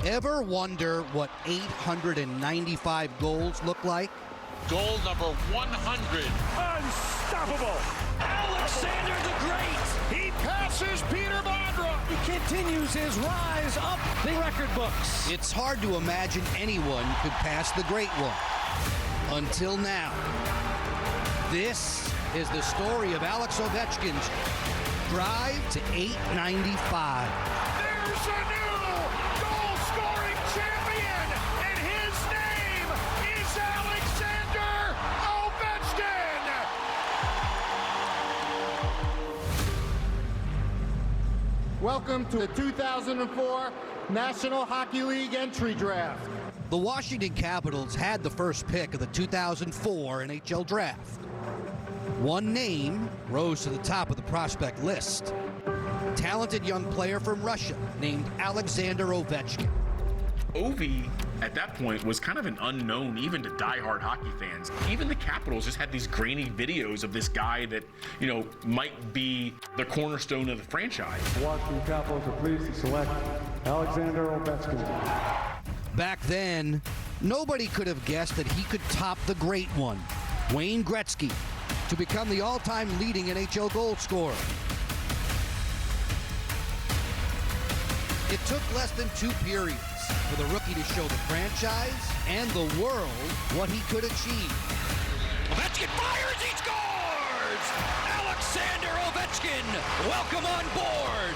Ever wonder what 895 goals look like? Goal number 100. Unstoppable. Alexander the Great. He passes Peter Bondra. He continues his rise up the record books. It's hard to imagine anyone could pass the Great One. Until now. This is the story of Alex Ovechkin's drive to 895. There's a new goal-scoring champion, and his name is Alexander Ovechkin. Welcome to the 2004 National Hockey League entry draft. The Washington Capitals had the first pick of the 2004 NHL Draft. One name rose to the top of the prospect list. A talented young player from Russia named Alexander Ovechkin. Ovi, at that point, was kind of an unknown even to diehard hockey fans. Even the Capitals just had these grainy videos of this guy that, might be the cornerstone of the franchise. Washington Capitals are pleased to select Alexander Ovechkin. Back then, nobody could have guessed that he could top the Great One, Wayne Gretzky, to become the all-time leading NHL goal scorer. It took less than 2 periods for the rookie to show the franchise and the world what he could achieve. Ovechkin fires, he scores! Alexander Ovechkin, welcome on board!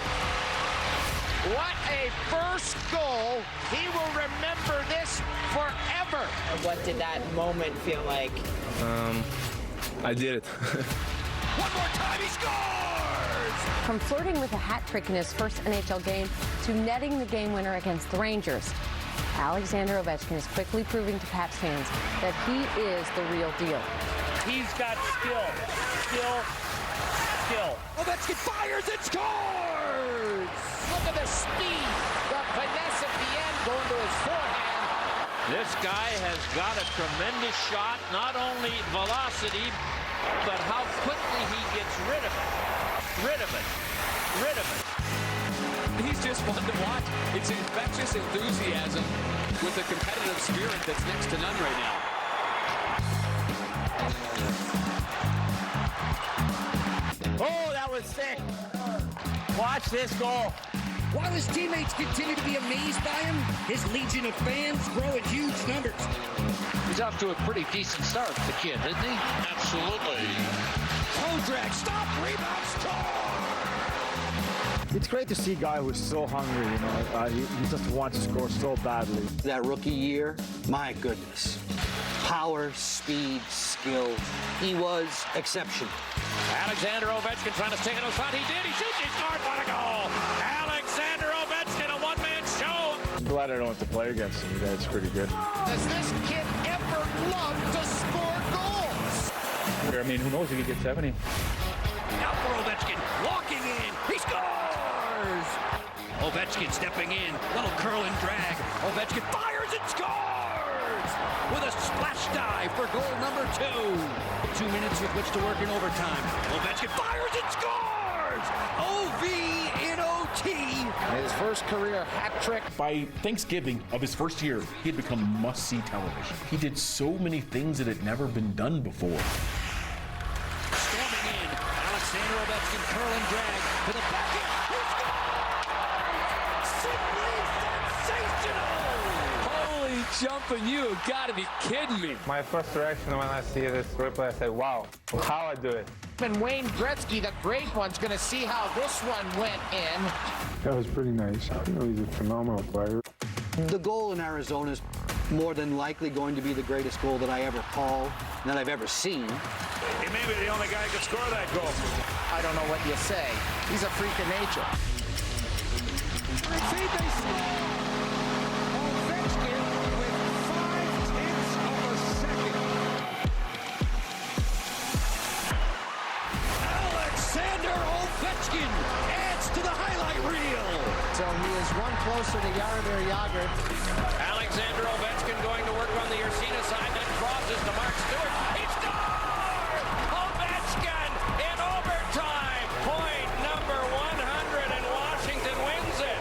What a first goal. He will remember this forever. What did that moment feel like? I did it. One more time, he scores! From flirting with a hat trick in his first NHL game to netting the game winner against the Rangers, Alexander Ovechkin is quickly proving to Caps fans that he is the real deal. He's got skill. Ovechkin fires and scores! Look at the speed, the finesse at the end going to his forehand. This guy has got a tremendous shot, not only velocity, but how quickly he gets rid of it. He's just fun to watch. It's infectious enthusiasm with a competitive spirit that's next to none right now. Oh, that was sick. Watch this goal. While his teammates continue to be amazed by him, his legion of fans grow in huge numbers. He's off to a pretty decent start, the kid, isn't he? Absolutely. Toe drag, stop, rebound, score! It's great to see a guy who's so hungry, he just wants to score so badly. That rookie year, my goodness. Power, speed, skill. He was exceptional. Alexander Ovechkin trying to stick it in front. He did. He shoots. He scored. What a goal! Alexander Ovechkin, a one-man show. I'm glad I don't have to play against him. That's pretty good. Does this kid ever love to score goals? I mean, who knows if he gets 70. Now for Ovechkin, walking in, he scores! Ovechkin stepping in, little curl and drag. Ovechkin fires and scores! With a splash dive for goal number 2. 2 minutes with which to work in overtime. Ovechkin fires and scores! OV in OT! His first career hat trick. By Thanksgiving of his first year, he had become must-see television. He did so many things that had never been done before. Storming in, Alexander Ovechkin curl and drag to the backhand. Simply sensational! Holy jumping, you have got to be kidding me. My first reaction when I see this replay, I said, wow, how I do it. And Wayne Gretzky, the great one's going to see how this one went in. That was pretty nice. He's a phenomenal player. The goal in Arizona is more than likely going to be the greatest goal that I ever called, that I've ever seen. He may be the only guy who could score that goal. I don't know what you say. He's a freak of nature. See, they score! Ovechkin with 0.5 of a second. Alexander Ovechkin adds to the highlight reel. So he is one closer to Jaromir Jagr. Alexander Ovechkin going to work on the Ursina side, then crosses to Mark Stewart. He scores! Ovechkin in overtime. Point number 100, and Washington wins it.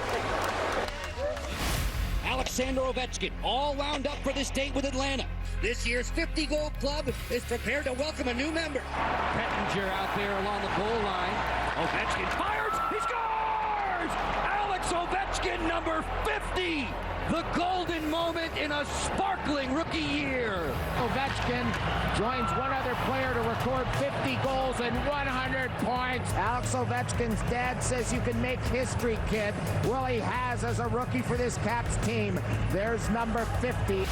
Alexander Ovechkin, all wound up for this date with Atlanta. This year's 50-goal club is prepared to welcome a new member. Pettinger out there along the goal line. Ovechkin fires, he scores! Alex Ovechkin, number 50! The golden moment in a sparkling rookie year. Ovechkin joins one other player to record 50 goals and 100 points. Alex Ovechkin's dad says you can make history, kid. Well, he has as a rookie for this Caps team. There's number 50. Ovechkin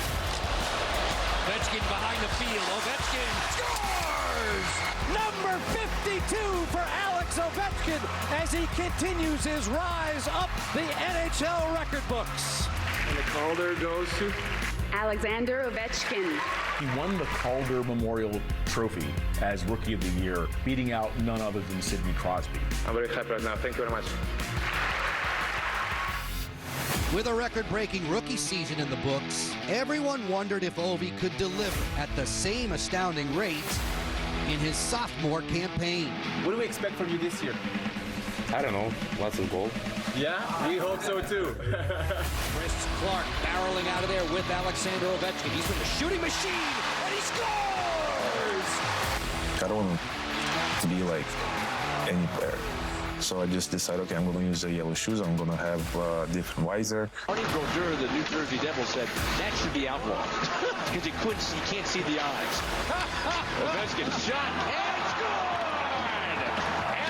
behind the field. Ovechkin scores! Number 52 for Alex Ovechkin as he continues his rise up the NHL record books. And the Calder goes to Alexander Ovechkin. He won the Calder Memorial Trophy as Rookie of the Year, beating out none other than Sidney Crosby. I'm very happy right now. Thank you very much. With a record-breaking rookie season in the books, everyone wondered if Ovi could deliver at the same astounding rate in his sophomore campaign. What do we expect from you this year? I don't know. Lots of goals. Yeah, we hope so too. Chris Clark barreling out of there with Alexander Ovechkin. He's been a shooting machine, and he scores! I don't want to be like any player. So I just decided, okay, I'm going to use the yellow shoes. I'm going to have a different visor. Arnie Brodeur, the New Jersey Devil, said that should be outlawed because you can't see the eyes. Ovechkin shot and scored!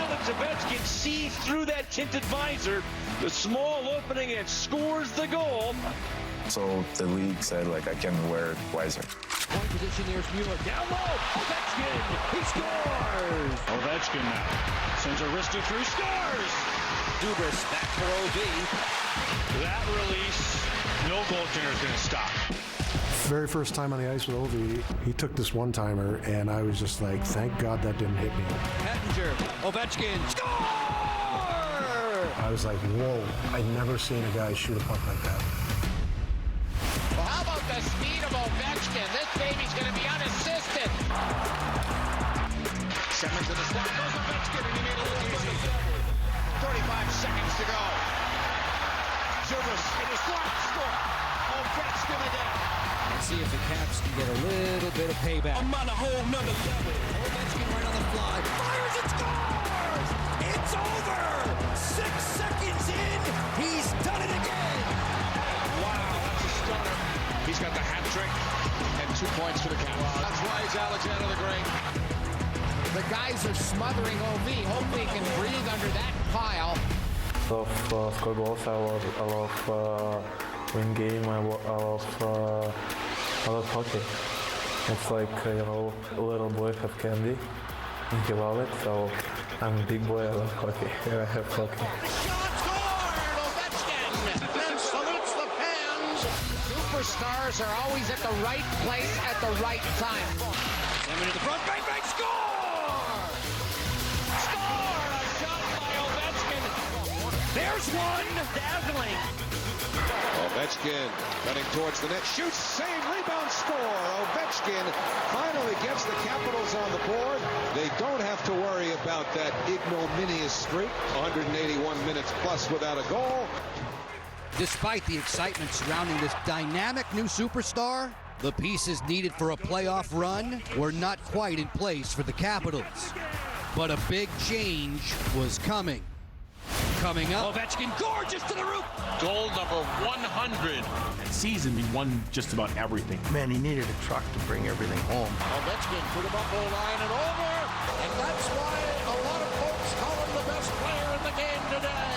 Alex Ovechkin sees through that tinted visor, the small opening, and scores the goal. So the league said, like, I can wear visor. Point position, there's Mueller. Down low, Ovechkin, he scores! Ovechkin now sends a wrister through, scores! Dubas back for OV. That release, no goaltender is going to stop. Very first time on the ice with Ovi, he took this one-timer, and I was just like, thank God that didn't hit me. Pettinger, Ovechkin, score! I was like, whoa, I'd never seen a guy shoot a puck like that. Well, how about the speed of Ovechkin? This baby's going to be unassisted. Simmons in the slot, goes Ovechkin, and he made a little easy. 35 seconds to go. Dubas in the slot, score. Ovechkin again. Let's see if the Caps can get a little bit of payback. I'm on a whole nother level. Ovechkin right on the fly. Fires and scores! It's over! 6 seconds in, he's done it again! Wow, that's a stunner. He's got the hat trick and 2 points for the Caps. Wow. That's why he's Alexander the Great. The guys are smothering OV. Hopefully he can breathe under that pile. I love score goals. I love win game. I love hockey. It's like, a little boy have candy and he love it. So I'm a big boy. I love hockey. And I have hockey. Ovechkin salutes the fans. Superstars are always at the right place at the right time. Salmon in the front, bang, bang, score! Score! A shot by Ovechkin. There's one! Dazzling! Ovechkin running towards the net, shoots, save, rebound, score. Ovechkin finally gets the Capitals on the board. They don't have to worry about that ignominious streak. 181 minutes plus without a goal. Despite the excitement surrounding this dynamic new superstar, the pieces needed for a playoff run were not quite in place for the Capitals. But a big change was coming. Coming up. Ovechkin gorgeous to the roof. Goal number 100. That season, he won just about everything. Man, he needed a truck to bring everything home. Ovechkin put him up goal line and over. And that's why a lot of folks call him the best player in the game today.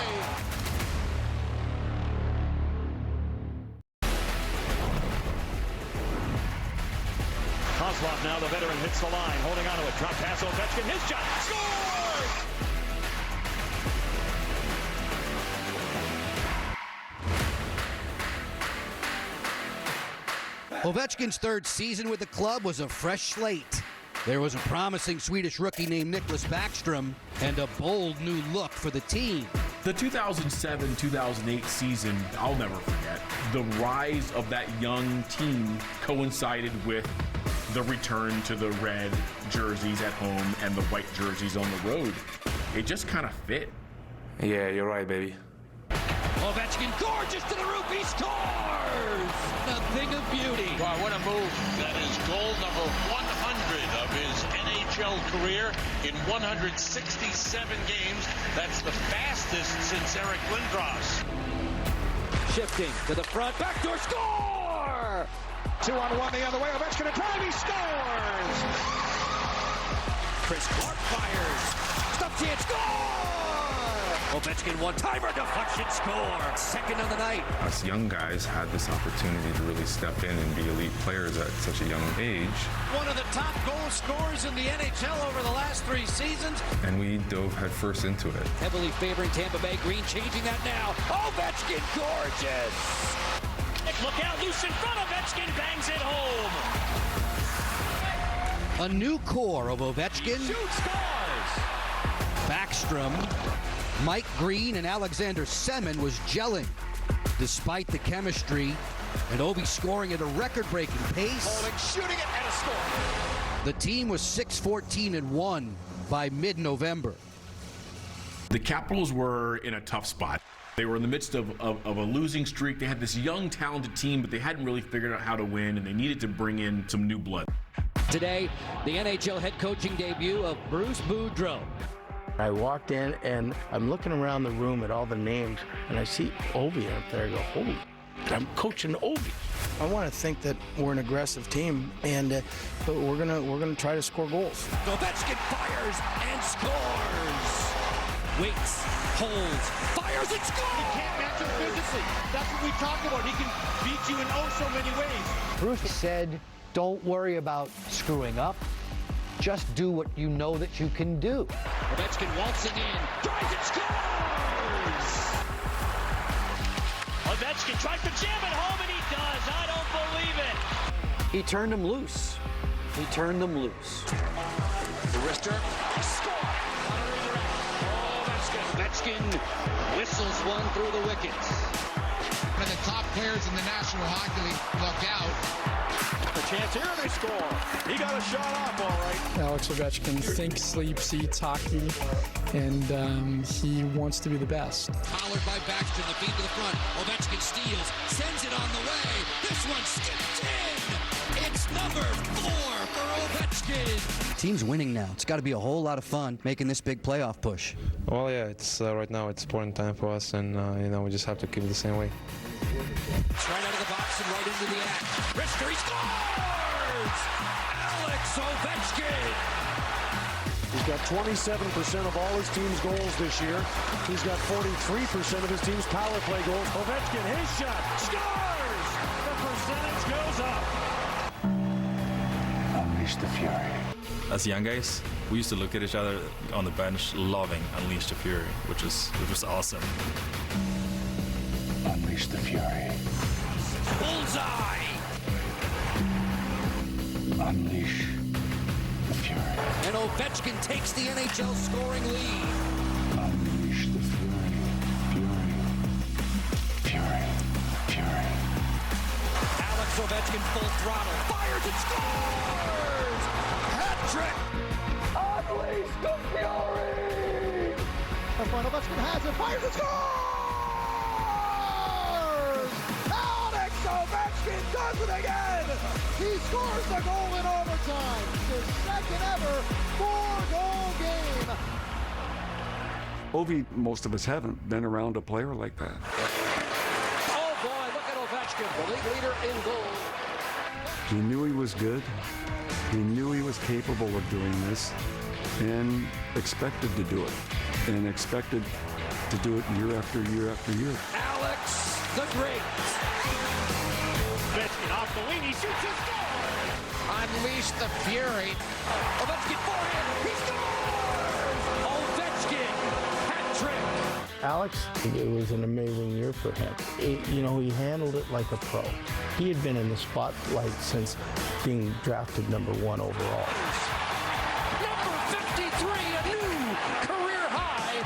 Kozlov now, the veteran, hits the line, holding on to it. Drop pass, Ovechkin, his shot, scores! Ovechkin's third season with the club was a fresh slate. There was a promising Swedish rookie named Nicklas Backstrom and a bold new look for the team. The 2007-2008 season, I'll never forget. The rise of that young team coincided with the return to the red jerseys at home and the white jerseys on the road. It just kind of fit. Yeah, you're right, baby. Ovechkin, gorgeous to the roof, he scores! A thing of beauty. Wow, what a move. That is goal number 100 of his NHL career in 167 games. That's the fastest since Eric Lindros. Shifting to the front, backdoor score! 2-on-1 the other way. Ovechkin a drive, he scores! Chris Clark fires. Stop chance, score! Ovechkin one-timer, deflection, score. Second of the night. Us young guys had this opportunity to really step in and be elite players at such a young age. One of the top goal scorers in the NHL over the last 3 seasons. And we dove headfirst into it. Heavily favoring Tampa Bay. Green changing that now. Ovechkin, gorgeous. Look out, loose in front. Ovechkin bangs it home. A new core of Ovechkin, Shoot, scores. Backstrom, Mike Green, and Alexander Semin was gelling despite the chemistry, and Ovi scoring at a record-breaking pace. Holding, shooting it, and a score. The team was 6-14-1 by mid-November. The Capitals were in a tough spot. They were in the midst of a losing streak. They had this young, talented team, but they hadn't really figured out how to win, and they needed to bring in some new blood. Today, the NHL head coaching debut of Bruce Boudreau. I walked in and I'm looking around the room at all the names and I see Ovi up there. I go, holy, I'm coaching Ovi. I want to think that we're an aggressive team, and but we're gonna try to score goals. Ovechkin fires and scores. Waits, holds, fires and scores. He can't match him physically. That's what we talked about. He can beat you in oh so many ways. Bruce said, don't worry about screwing up. Just do what you know that you can do. Ovechkin waltzing in, drives and scores! Ovechkin tries to jam it home, and he does. I don't believe it. He turned them loose. He turned them loose. The wrister, score! Ovechkin whistles one through the wickets. One of the top players in the National Hockey League. Look out. A chance here, they score. He got a shot off, all right. Alex Ovechkin thinks, sleeps, eats hockey, and he wants to be the best. Powered by Backstrom, the feed to the front. Ovechkin steals, sends it on the way. This one skipped in. It's number 4 for Ovechkin. Team's winning now. It's got to be a whole lot of fun making this big playoff push. Well, yeah, it's right now it's important time for us, and we just have to keep it the same way. It's right out of the box and right into the act. Rister, he scores! Alex Ovechkin! He's got 27% of all his team's goals this year. He's got 43% of his team's power play goals. Ovechkin, his shot, scores! The percentage goes up. Unleash the Fury. As young guys, we used to look at each other on the bench loving Unleash the Fury, which was awesome. Unleash the Fury. Bullseye! Unleash the Fury. And Ovechkin takes the NHL scoring lead. Unleash the Fury. Fury. Fury. Fury. Alex Ovechkin full throttle. Fires and scores! Hat trick! Unleash the Fury! That's when Ovechkin has it. Fires and scores! Alex Ovechkin does it again! He scores the goal in overtime. His second ever 4-goal game. Ovi, most of us haven't been around a player like that. Oh boy, look at Ovechkin, the league leader in goal. He knew he was good. He knew he was capable of doing this and expected to do it. And expected to do it year after year after year. Alex the Great. Ovechkin off the wing, he shoots and scores! Unleash the Fury. Ovechkin forehand, he scores! Ovechkin, hat trick! Alex, it was an amazing year for him. He handled it like a pro. He had been in the spotlight since being drafted number 1 overall. Number 53, a new career high.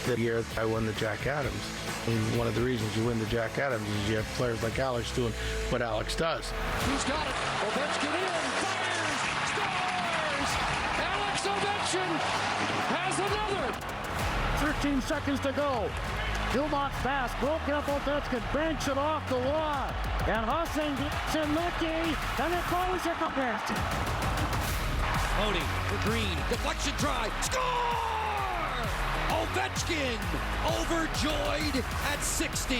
The year I won the Jack Adams. And one of the reasons you win the Jack Adams is you have players like Alex doing what Alex does. Who's got it? Ovechkin in, fires, scores! Alex Ovechkin has another. 13 seconds to go. Dumont pass, broken up Ovechkin, bench it off the wall. And Hussein gets in Mickey, and it goes at the bench. Odie for Green, deflection try, score! Ovechkin overjoyed at 60.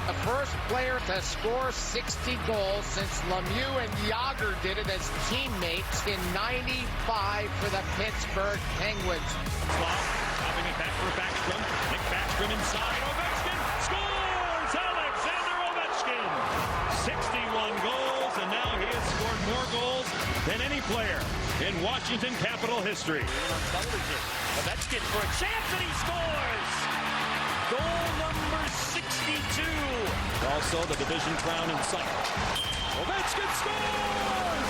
The first player to score 60 goals since Lemieux and Yager did it as teammates in '95 for the Pittsburgh Penguins. Dropping it back for Backstrom. Nick Backstrom inside. Ovechkin scores! Alexander Ovechkin! 61 goals, and now he has scored more goals than any player in Washington Capital history. Ovechkin for a chance, and he scores! Goal number 62. Also the division crown in sight. Ovechkin scores!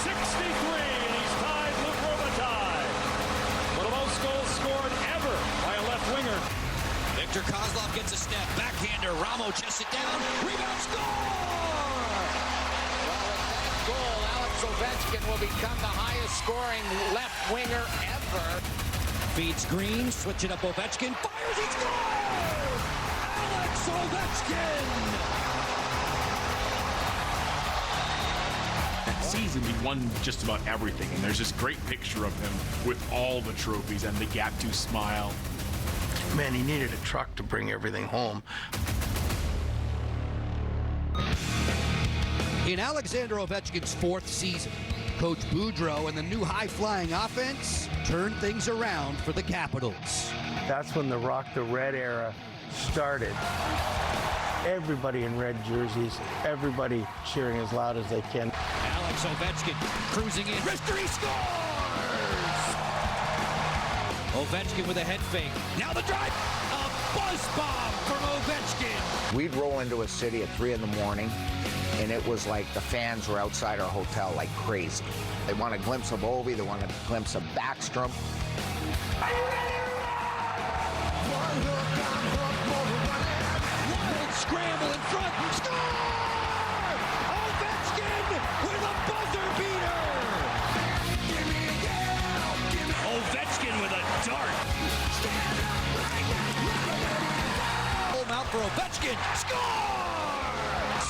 63, and he's tied with Robitaille. One of the most goals scored ever by a left winger. Victor Kozlov gets a step. Backhander. Ramo chests it down. Rebound, score! Well, with that goal, Alex Ovechkin will become the highest scoring left winger ever. Feeds Green, switch it up Ovechkin, fires, he scores! Alex Ovechkin! That season, he won just about everything, and there's this great picture of him with all the trophies and the Gap2 smile. Man, he needed a truck to bring everything home. In Alexander Ovechkin's fourth season, Coach Boudreau and the new high-flying offense turned things around for the Capitals. That's when the Rock the Red era started. Everybody in red jerseys, everybody cheering as loud as they can. Alex Ovechkin cruising in, wrister, he scores! Ovechkin with a head fake. Now the drive, a buzz bomb from Ovechkin. We'd roll into a city at 3 in the morning, and it was like the fans were outside our hotel like crazy. They want a glimpse of Ovi, they want a glimpse of Backstrom. Wild scramble in front, score! Ovechkin with a buzzer beater! Ovechkin with a dart. Home out for Ovechkin, score!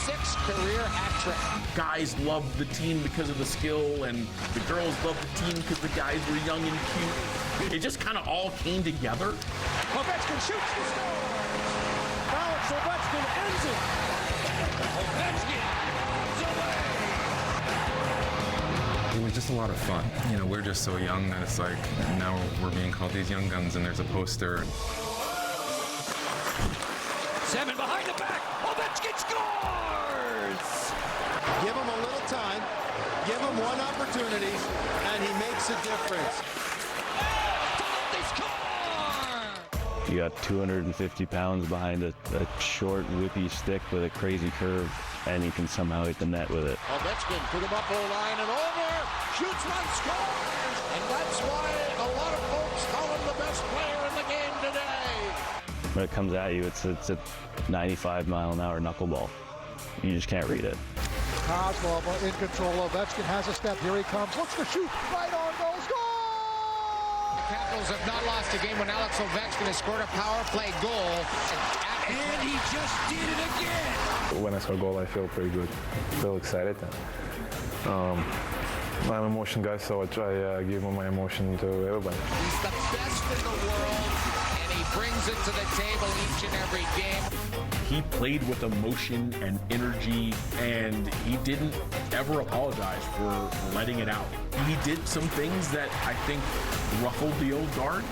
6 career hat trick. Guys loved the team because of the skill, and the girls loved the team because the guys were young and cute. It just kind of all came together. Ovechkin shoots the score. Alex Ovechkin ends it. Ovechkin runs away. It was just a lot of fun. You know, we're just so young that it's like now we're being called these young guns, and there's a poster. 7 behind the back. Ovechkin scores! Give him a little time, give him one opportunity, and he makes a difference. They score! You got 250 pounds behind a short, whippy stick with a crazy curve, and you can somehow hit the net with it. Ovechkin to the Buffalo line and over, shoots one, scores! And that's why a lot of folks call him the best player in the game today. When it comes at you, it's a 95-mile-an-hour knuckleball. You just can't read it. Kozlov in control. Ovechkin has a step. Here he comes. Looks to shoot. Right on goal. Score! The Capitals have not lost a game when Alex Ovechkin has scored a power play goal. And he just did it again. When I score a goal, I feel pretty good. I feel excited. I'm an emotion guy, so I try give my emotion to everybody. He's the best in the world, and he brings it to the table each and every game. He played with emotion and energy, and he didn't ever apologize for letting it out. He did some things that I think ruffled the old guard.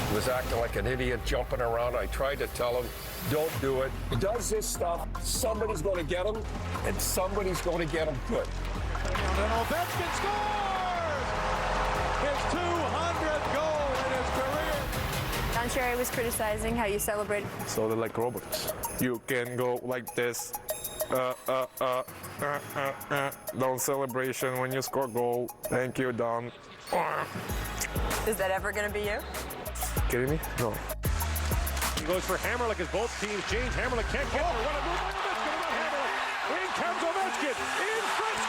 He was acting like an idiot, jumping around. I tried to tell him, don't do it. He does this stuff, somebody's going to get him, and somebody's going to get him good. And Ovechkin scores! His 200th goal in his career. Don Cherry was criticizing how you celebrate. So they're like robots. You can go like this. Don celebration when you score goal. Thank you, Don. Is that ever going to be you? Kidding me? No. He goes for Hammerlick as both teams change. Hammerlick can't get there. What a move by Ovechkin. Not Hammerlick. In comes Ovechkin. In front.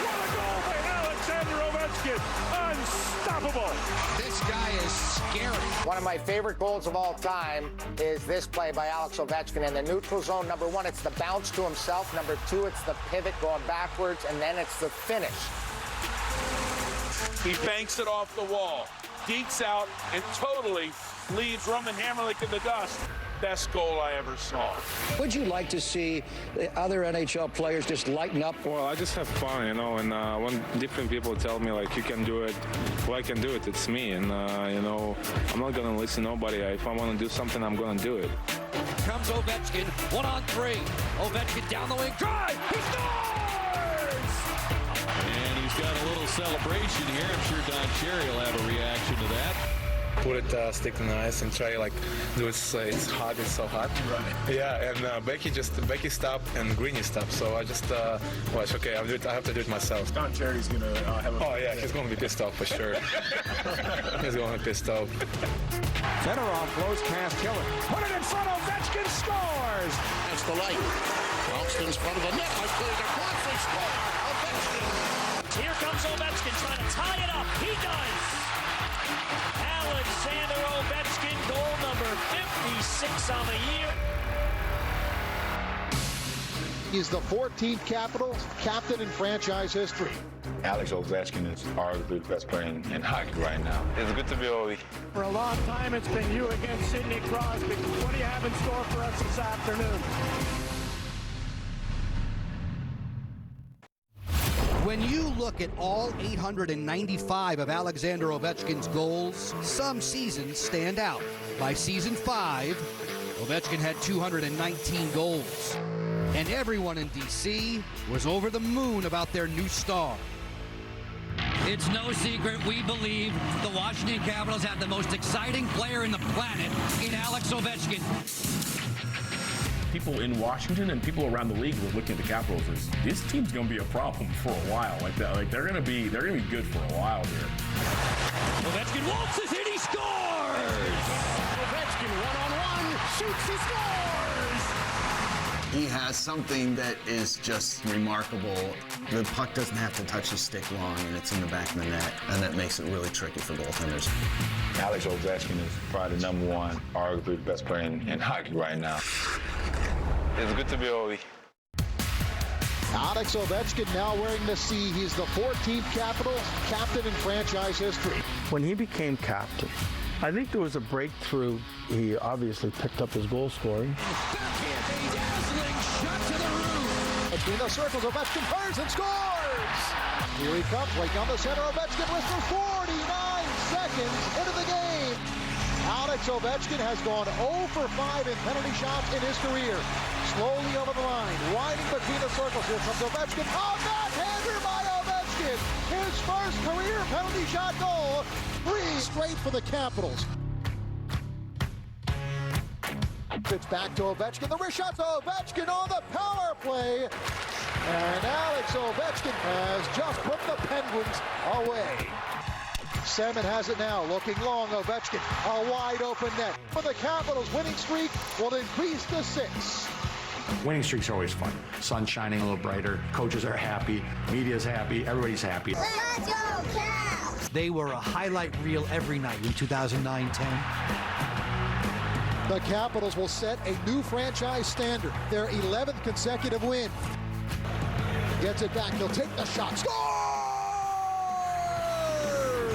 What a goal by Alexander Ovechkin. Unstoppable. unstoppable. This guy is scary. One of my favorite goals of all time is this play by Alex Ovechkin in the neutral zone. Number one, it's the bounce to himself. Number two, it's the pivot going backwards, and then it's the finish. He banks it off the wall, geeks out, and totally leaves Roman Hamrlik in the dust. Best goal I ever saw. Would you like to see the other NHL players just lighten up? Well, I just have fun, and when different people tell me, like, you can do it, well, I can do it, it's me, and, I'm not going to listen to nobody. If I want to do something, I'm going to do it. Comes Ovechkin, 1-on-3. Ovechkin down the wing, drive, he scores! And he's got a little celebration here. I'm sure Don Cherry will have a reaction to that. Put it, stick in the ice and try, do it. It's hot, it's so hot. Right. Yeah, and Becky stopped and Greeny stopped, so I just watch, okay, I have to do it myself. Don Cherry's going to have a... Oh, yeah, he's going to be pissed off for sure. He's going to be pissed off. Fedorov blows past Killer. Put it in front, Ovechkin scores! That's the light. Ralston's front of the net. Let's put it across, they score! Ovechkin! Here comes Ovechkin trying to tie it up. He does! Alexander Ovechkin, goal number 56 on the year. He's the 14th Capitals captain in franchise history. Alex Ovechkin is arguably the best player in hockey right now. It's good to be Ovi. For a long time, it's been you against Sidney Crosby. What do you have in store for us this afternoon? When you look at all 895 of Alexander Ovechkin's goals, some seasons stand out. By season 5, Ovechkin had 219 goals. And everyone in D.C. was over the moon about their new star. It's no secret we believe the Washington Capitals have the most exciting player in the planet in Alex Ovechkin. People in Washington and people around the league were looking at the Capitals as this team's going to be a problem for a while. They're going to be good for a while here. Ovechkin waltzes in, he scores! Ovechkin one-on-one, shoots, he scores! He has something that is just remarkable. The puck doesn't have to touch his stick long, and it's in the back of the net, and that makes it really tricky for goaltenders. Alex Ovechkin is probably the number one, arguably the best player in hockey right now. It's good to be Ovi. Alex Ovechkin now wearing the C. He's the 14th Capitals captain in franchise history. When he became captain, I think there was a breakthrough. He obviously picked up his goal scoring. Between the circles, Ovechkin fires and scores! Here he comes, right down the center. Ovechkin with for 49 seconds into the game. Alex Ovechkin has gone 0 for 5 in penalty shots in his career. Slowly over the line, winding between the circles. Here comes Ovechkin. Oh, backhander by Ovechkin! His first career penalty shot goal. 3 straight for the Capitals. It's back to Ovechkin. The wrist shot's Ovechkin on the power play. And Alex Ovechkin has just put the Penguins away. Semin has it now, looking long. Ovechkin, a wide open net. For the Capitals, winning streak will increase to 6. Winning streaks are always fun. Sun's shining a little brighter. Coaches are happy. Media's happy. Everybody's happy. Let's go, Caps! They were a highlight reel every night in 2009-10. The Capitals will set a new franchise standard. Their 11th consecutive win. Gets it back. He'll take the shot. Score!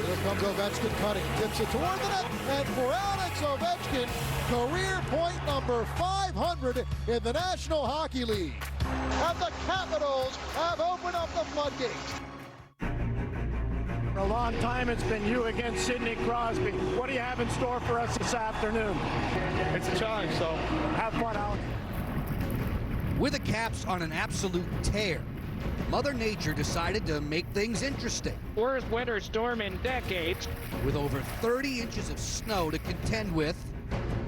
Here comes Ovechkin cutting. Tips it toward the net. And for Alex Ovechkin, career point number 500 in the National Hockey League. And the Capitals have opened up the floodgates. For a long time, it's been you against Sidney Crosby. What do you have in store for us this afternoon? It's a challenge, so have fun, Alex. With the Caps on an absolute tear, Mother Nature decided to make things interesting. Worst winter storm in decades. With over 30 inches of snow to contend with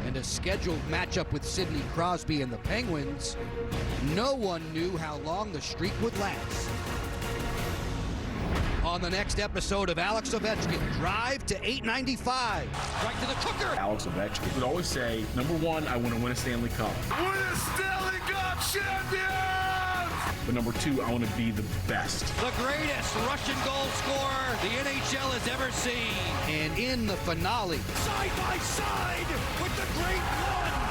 and a scheduled matchup with Sidney Crosby and the Penguins, no one knew how long the streak would last. On the next episode of Alex Ovechkin, Drive to 895. Right to the cooker. Alex Ovechkin would always say, number one, I want to win a Stanley Cup. We're the Stanley Cup champions! But But number two, I want to be the best. The greatest Russian goal scorer the NHL has ever seen. And in the finale, Side by side with the great one,